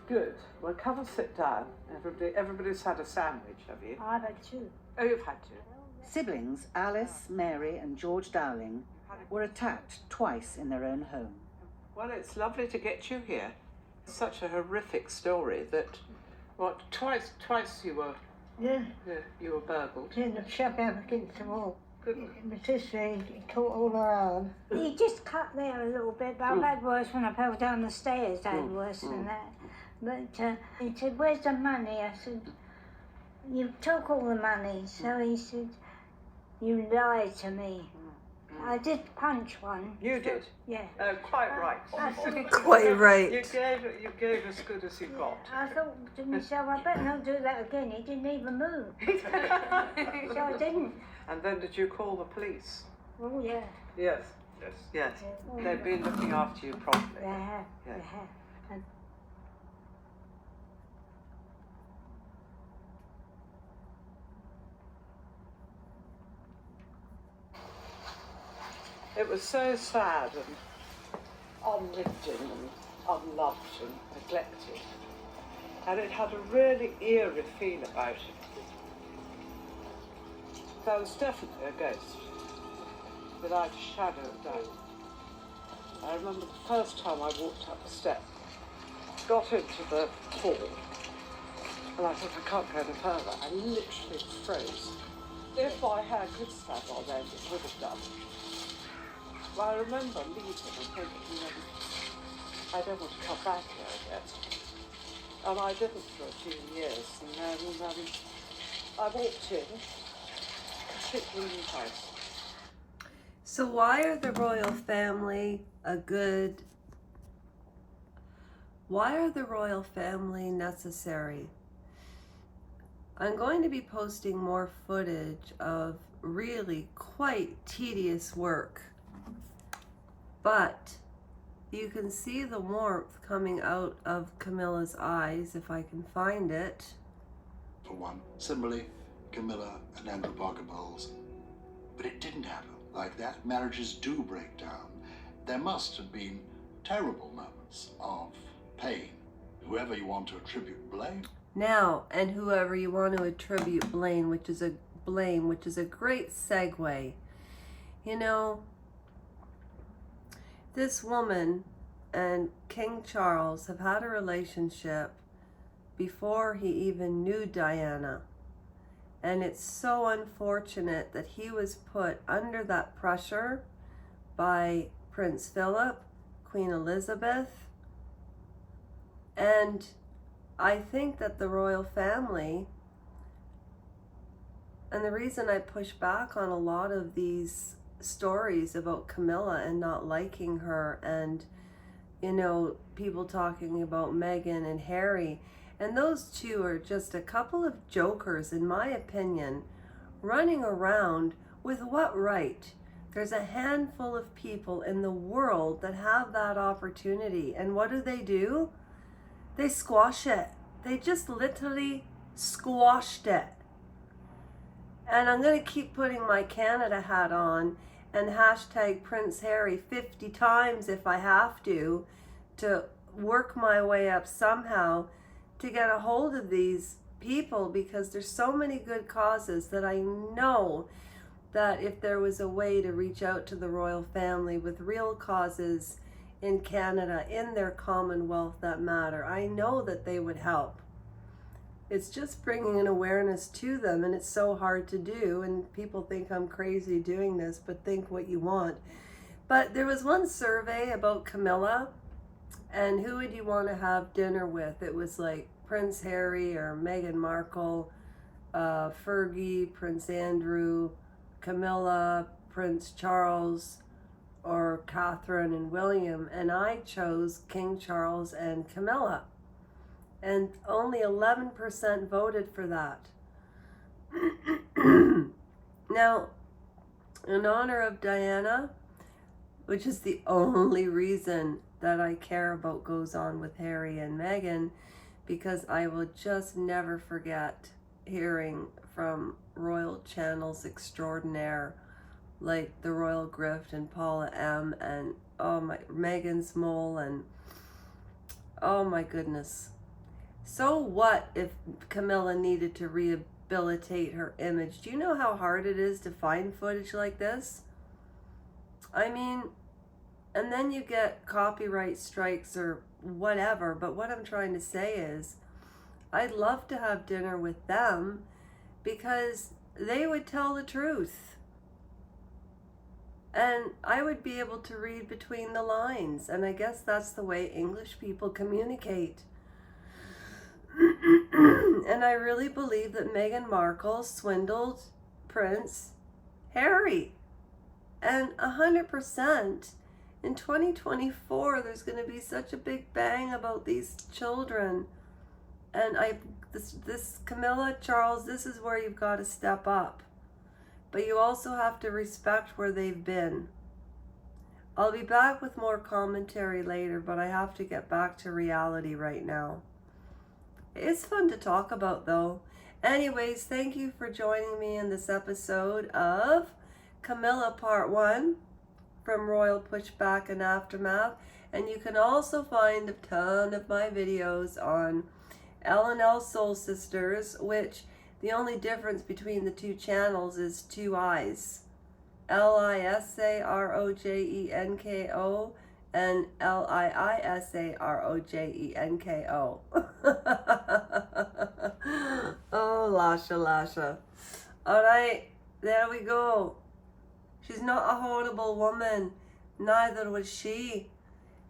Good. Well, come and sit down. Everybody's had a sandwich, have you? I've had two. Oh, you've had two. Siblings Alice, Mary and George Dowling were attacked twice in their own home. Well, it's lovely to get you here. It's such a horrific story that, what, twice you were... Yeah. You were burgled. Then the shove out against the wall. Good. My sister, he caught all her arm. He just cut there a little bit, but I've had worse when I fell down the stairs. I had worse than that. But he said, "Where's the money?" I said, "You took all the money." So he said, "You lied to me." I did punch one. You did? Yeah. Quite right. Quite right. You gave as good as you got. I thought to myself, I better not do that again. He didn't even move. So I didn't. And then did you call the police? Oh, yeah. Yes. Yes. They've been looking after you properly. They have. Yeah. They have. And it was so sad and unlifting and unloved and neglected. And it had a really eerie feel about it. There was definitely a ghost, without a shadow of doubt. I remember the first time I walked up the step, got into the hall, and I thought, I can't go any further. I literally froze. If my hair could stand on end, it would have done. Well, I remember leaving and thinking, I don't want to come back here again. And I didn't for a few years, and then I walked in, completely new house. So why are the royal family necessary? I'm going to be posting more footage of really quite tedious work, but you can see the warmth coming out of Camilla's eyes, if I can find it. For one, similarly, Camilla and Andrew Parker Bowles. But it didn't happen like that. Marriages do break down. There must have been terrible moments of pain. Whoever you want to attribute blame. Now, and whoever you want to attribute blame, which is a great segue. You know, this woman and King Charles have had a relationship before he even knew Diana. And it's so unfortunate that he was put under that pressure by Prince Philip, Queen Elizabeth. And I think that the royal family, and the reason I push back on a lot of these stories about Camilla and not liking her, and, you know, people talking about Meghan and Harry, and those two are just a couple of jokers, in my opinion, running around with what right? There's a handful of people in the world that have that opportunity, and what do? They squash it. They just literally squashed it. And I'm going to keep putting my Canada hat on and hashtag Prince Harry 50 times if I have to work my way up somehow to get a hold of these people, because there's so many good causes that I know that if there was a way to reach out to the royal family with real causes in Canada, in their Commonwealth that matter, I know that they would help. It's just bringing an awareness to them, and it's so hard to do, and people think I'm crazy doing this, but think what you want. But there was one survey about Camilla, and who would you want to have dinner with? It was like Prince Harry or Meghan Markle, Fergie, Prince Andrew, Camilla, Prince Charles, or Catherine and William, and I chose King Charles and Camilla. And only 11% voted for that. Now, in honor of Diana, which is the only reason that I care about goes on with Harry and Meghan, because I will just never forget hearing from royal channels extraordinaire like the Royal Grift and Paula M and Meghan's Mole and Oh my goodness. So what if Camilla needed to rehabilitate her image? Do you know how hard it is to find footage like this? I mean, and then you get copyright strikes or whatever, but what I'm trying to say is, I'd love to have dinner with them because they would tell the truth. And I would be able to read between the lines. And I guess that's the way English people communicate. And I really believe that Meghan Markle swindled Prince Harry. And 100%, in 2024, there's going to be such a big bang about these children. And this Camilla, Charles, this is where you've got to step up. But you also have to respect where they've been. I'll be back with more commentary later, but I have to get back to reality right now. It's fun to talk about, though. Anyways, thank you for joining me in this episode of Camilla Part 1 from Royal Pushback and Aftermath. And you can also find a ton of my videos on L&L Soul Sisters, which the only difference between the two channels is two I's. Lisarojenko and Liisarojenko. Oh, Lasha. All right, there we go. She's not a horrible woman. Neither was she.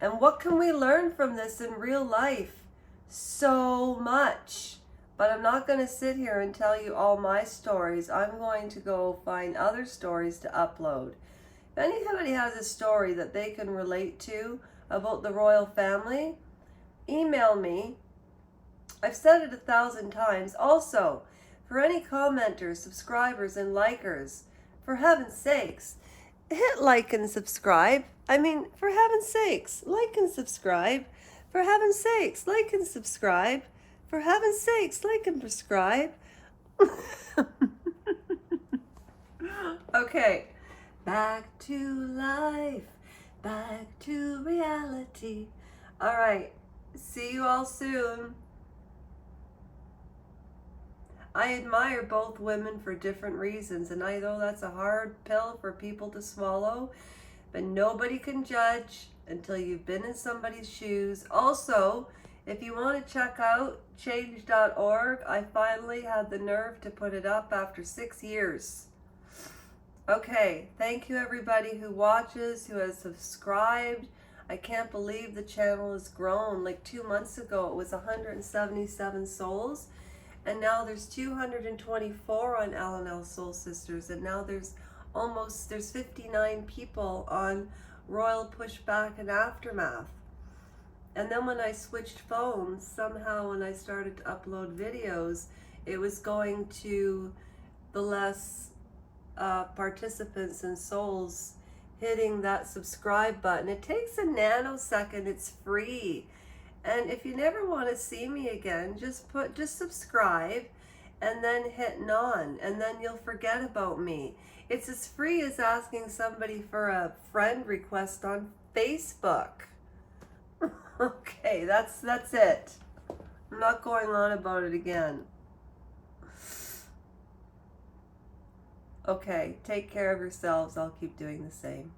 And what can we learn from this in real life? So much. But I'm not going to sit here and tell you all my stories. I'm going to go find other stories to upload. If anybody has a story that they can relate to about the royal family, email me. I've said it 1,000 times. Also, for any commenters, subscribers, and likers, for heaven's sakes, hit like and subscribe. I mean, for heaven's sakes, like and subscribe. For heaven's sakes, like and subscribe. For heaven's sakes, like and prescribe. Okay, back to life, back to reality. All right, see you all soon. I admire both women for different reasons, and I know that's a hard pill for people to swallow, but nobody can judge until you've been in somebody's shoes. Also, if you want to check out change.org, I finally had the nerve to put it up after 6 years. Okay, thank you everybody who watches, who has subscribed. I can't believe the channel has grown. Like 2 months ago, it was 177 souls, and now there's 224 on L&L Soul Sisters, and now there's 59 people on Royal Pushback and Aftermath. And then when I switched phones, somehow when I started to upload videos, it was going to the less participants and souls hitting that subscribe button. It takes a nanosecond, it's free. And if you never want to see me again, just subscribe and then hit none, and then you'll forget about me. It's as free as asking somebody for a friend request on Facebook. Okay, that's it. I'm not going on about it again. Okay, take care of yourselves. I'll keep doing the same.